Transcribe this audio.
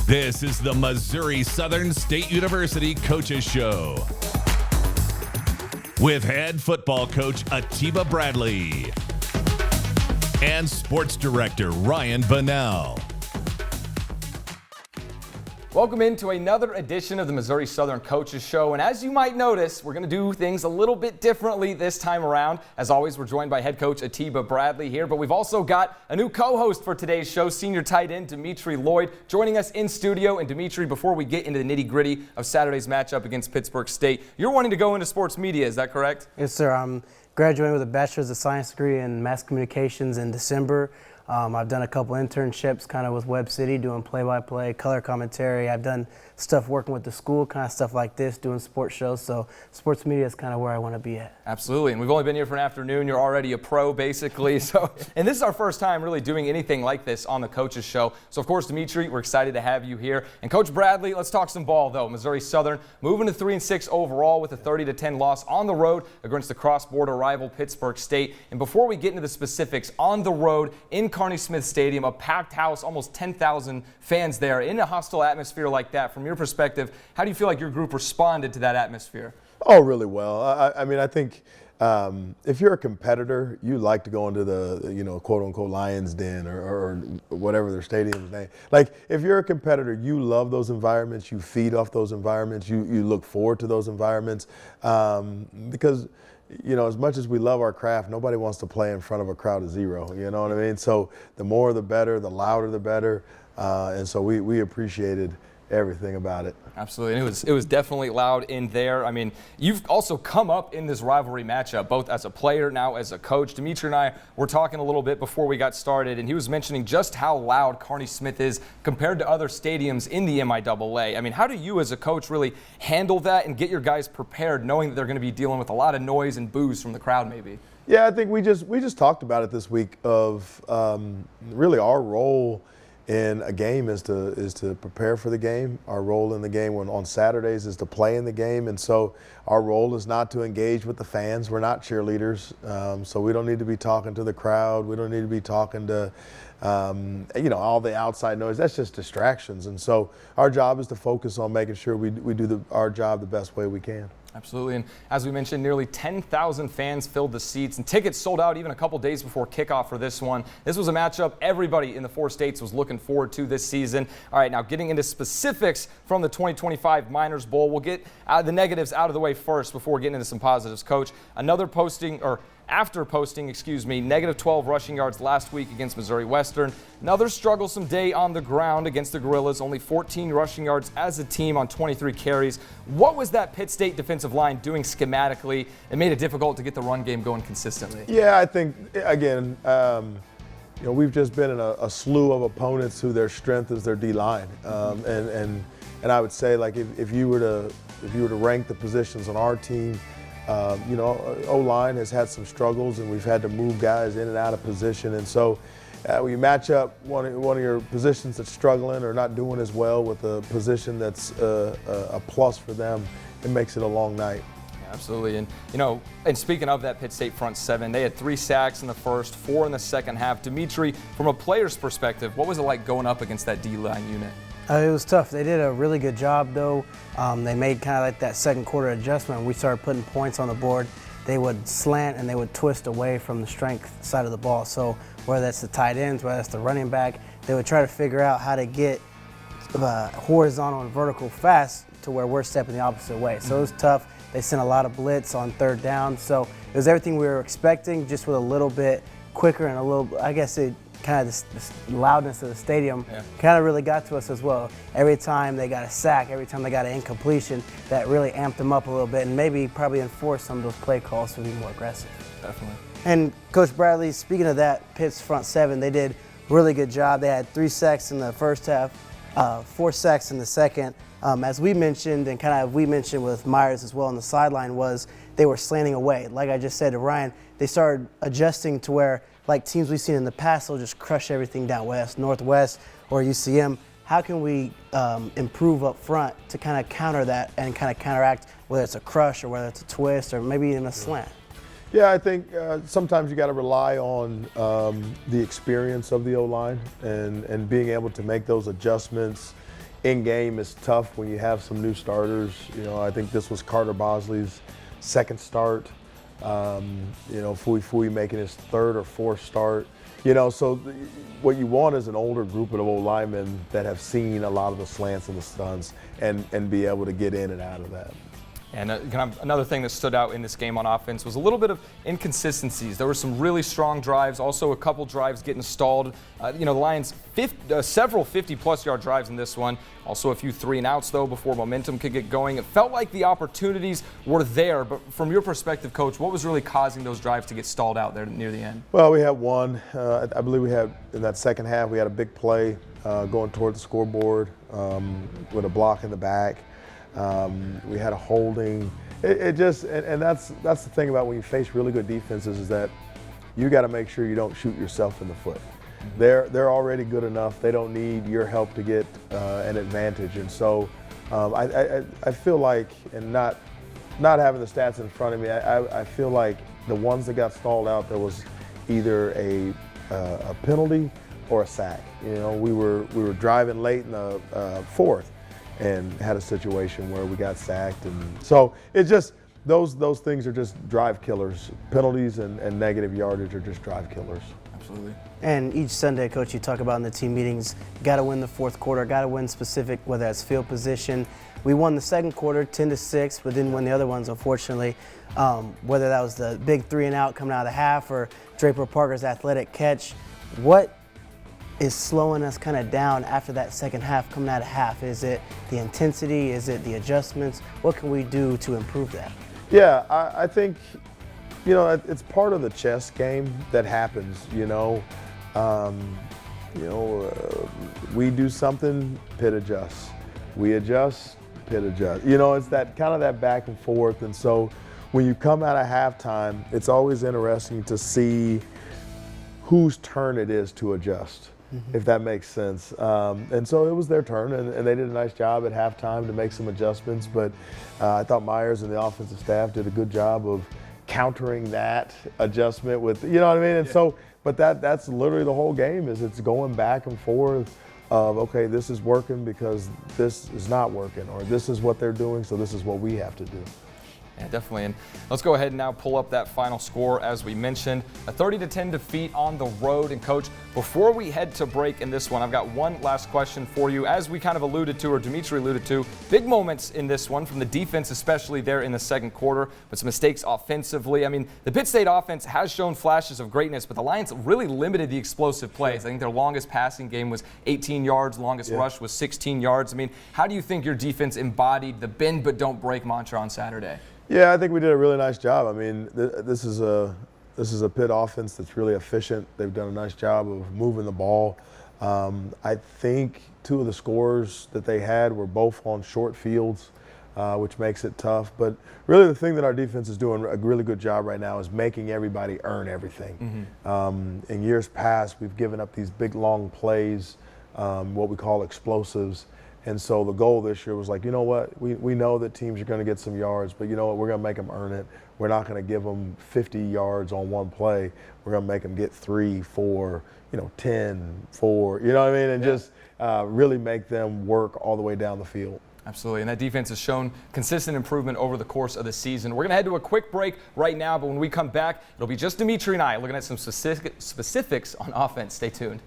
This is the Missouri Southern State University Coaches Show with head football coach Atiba Bradley and sports director Ryan Bunnell. Welcome into another edition of the Missouri Southern Coaches Show, and as you might notice, we're going to do things a little bit differently this time around. As always, we're joined by head coach Atiba Bradley here, but we've also got a new co-host for today's show, senior tight end Dimitri Lloyd, joining us in studio. And Dimitri, before we get into the nitty-gritty of Saturday's matchup against Pittsburgh State, you're wanting to go into sports media, is that correct? Yes, sir. I'm graduating with a bachelor's of science degree in mass communications in December. I've done a couple internships kind of with Web City, doing play-by-play, color commentary. I've done stuff working with the school, kind of stuff like this, doing sports shows. So sports media is kind of where I want to be at. Absolutely, and we've only been here for an afternoon. You're already a pro, basically. So, and this is our first time really doing anything like this on the Coaches Show. So, of course, Dimitri, we're excited to have you here. And Coach Bradley, let's talk some ball, though. Missouri Southern moving to 3-6 overall with a 30-10 loss on the road against the cross-border rival Pittsburgh State. And before we get into the specifics, on the road in Kearney Smith Stadium, a packed house, almost 10,000 fans there in a hostile atmosphere like that. From your perspective, how do you feel like your group responded to that atmosphere? Oh, really well. I mean, I think if you're a competitor, you like to go into the, quote unquote Lions Den or whatever their stadium's name. Like, if you're a competitor, you love those environments. You feed off those environments. You look forward to those environments because, as much as we love our craft, nobody wants to play in front of a crowd of zero. You know what I mean? So the more the better, the louder the better. And so we appreciated everything about it. Absolutely, and it was definitely loud in there. I mean, you've also come up in this rivalry matchup, both as a player, now as a coach. Dimitri and I were talking a little bit before we got started, and he was mentioning just how loud Kearney Smith is compared to other stadiums in the MIAA. I mean, how do you as a coach really handle that and get your guys prepared, knowing that they're going to be dealing with a lot of noise and boos from the crowd maybe? Yeah, I think we just talked about it this week of really our role in a game is to prepare for the game. Our role in the game on Saturdays is to play in the game, and so our role is not to engage with the fans. We're not cheerleaders, so we don't need to be talking to the crowd. We don't need to be talking to all the outside noise. That's just distractions, and so our job is to focus on making sure we do our job the best way we can. Absolutely, and as we mentioned, nearly 10,000 fans filled the seats, and tickets sold out even a couple days before kickoff for this one. This was a matchup everybody in the four states was looking forward to this season. All right, now getting into specifics from the 2025 Miners Bowl, we'll get the negatives out of the way first before getting into some positives. Coach, after posting, negative 12 rushing yards last week against Missouri Western. Another strugglesome day on the ground against the Gorillas, only 14 rushing yards as a team on 23 carries. What was that Pitt State defensive line doing schematically and made it difficult to get the run game going consistently? Yeah, I think, again, we've just been in a slew of opponents who their strength is their D-line. And I would say, like, if you were to rank the positions on our team, O-line has had some struggles, and we've had to move guys in and out of position. And so when you match up one of your positions that's struggling or not doing as well with a position that's a plus for them, it makes it a long night. Yeah, absolutely. And speaking of that Pitt State front seven, they had 3 sacks in the first, 4 in the second half. Dimitri, from a player's perspective, what was it like going up against that D-line unit? It was tough. They did a really good job, though. They made kind of like that second quarter adjustment. We started putting points on the board. They would slant and they would twist away from the strength side of the ball. So whether that's the tight ends, whether that's the running back, they would try to figure out how to get horizontal and vertical fast to where we're stepping the opposite way. So it was tough. They sent a lot of blitz on third down. So it was everything we were expecting, just with a little bit quicker and a little, I guess it kind of the loudness of the stadium kind of really got to us as well. Every time they got a sack, every time they got an incompletion, that really amped them up a little bit and probably enforced some of those play calls to be more aggressive. Definitely. And Coach Bradley, speaking of that, Pitt's front seven, they did a really good job. They had 3 sacks in the first half, 4 sacks in the second. As we mentioned, and kind of we mentioned with Myers as well on the sideline, was they were slanting away. Like I just said to Ryan, they started adjusting to where, like teams we've seen in the past, they'll just crush everything down west, northwest, or UCM. How can we improve up front to kind of counter that and kind of counteract whether it's a crush or whether it's a twist or maybe even a slant? Yeah, I think sometimes you got to rely on the experience of the O-line and being able to make those adjustments in game is tough when you have some new starters. You know, I think this was Carter Bosley's second start. You know, Fui making his third or fourth start. You know, so what you want is an older group of old linemen that have seen a lot of the slants and the stunts and be able to get in and out of that. And kind of another thing that stood out in this game on offense was a little bit of inconsistencies. There were some really strong drives, also a couple drives getting stalled. You know, the Lions, several 50-plus yard drives in this one. Also a few 3-and-outs, though, before momentum could get going. It felt like the opportunities were there, but from your perspective, Coach, what was really causing those drives to get stalled out there near the end? Well, we had one. I believe we had, in that second half, we had a big play going toward the scoreboard with a block in the back. We had a holding. It just, and that's the thing about when you face really good defenses, is that you got to make sure you don't shoot yourself in the foot. They're already good enough. They don't need your help to get an advantage. And so I feel like, and not having the stats in front of me, I feel like the ones that got stalled out, there was either a penalty or a sack. You know, we were driving late in the fourth and had a situation where we got sacked, and so it's just those things are just drive killers. Penalties and negative yardage are just drive killers. Absolutely. And each Sunday, Coach, you talk about in the team meetings, got to win the fourth quarter, got to win specific, whether that's field position. We won the second quarter 10-6, but didn't win the other ones, unfortunately. Whether that was the big 3-and-out coming out of the half or Draper Parker's athletic catch, what is slowing us kind of down after that second half coming out of half? Is it the intensity? Is it the adjustments? What can we do to improve that? Yeah, I think, you know, it's part of the chess game that happens, you know. We do something, Pitt adjusts. We adjust, Pitt adjusts. You know, it's that kind of that back and forth. And so when you come out of halftime, it's always interesting to see whose turn it is to adjust. If that makes sense. And so it was their turn, and they did a nice job at halftime to make some adjustments, but I thought Myers and the offensive staff did a good job of countering that adjustment with, you know what I mean? And so, but that's literally the whole game, is it's going back and forth of, okay, this is working because this is not working, or this is what they're doing, so this is what we have to do. Yeah, definitely. And let's go ahead and now pull up that final score. As we mentioned, a 30-10 defeat on the road. And Coach, before we head to break in this one, I've got one last question for you. As we kind of alluded to, or Dimitri alluded to, big moments in this one from the defense, especially there in the second quarter, but some mistakes offensively. I mean, the Pitt State offense has shown flashes of greatness, but the Lions really limited the explosive plays. I think their longest passing game was 18 yards, longest rush was 16 yards. I mean, how do you think your defense embodied the bend but don't break mantra on Saturday? Yeah, I think we did a really nice job. I mean, this is a Pitt offense that's really efficient. They've done a nice job of moving the ball. I think two of the scores that they had were both on short fields, which makes it tough. But really the thing that our defense is doing a really good job right now is making everybody earn everything. In years past, we've given up these big, long plays, what we call explosives. And so the goal this year was like, you know what, we know that teams are going to get some yards, but you know what, we're going to make them earn it. We're not going to give them 50 yards on one play. We're going to make them get 3, 4, 10, 4, you know what I mean? And just really make them work all the way down the field. Absolutely, and that defense has shown consistent improvement over the course of the season. We're going to head to a quick break right now, but when we come back, it'll be just Dimitri and I looking at some specifics on offense. Stay tuned.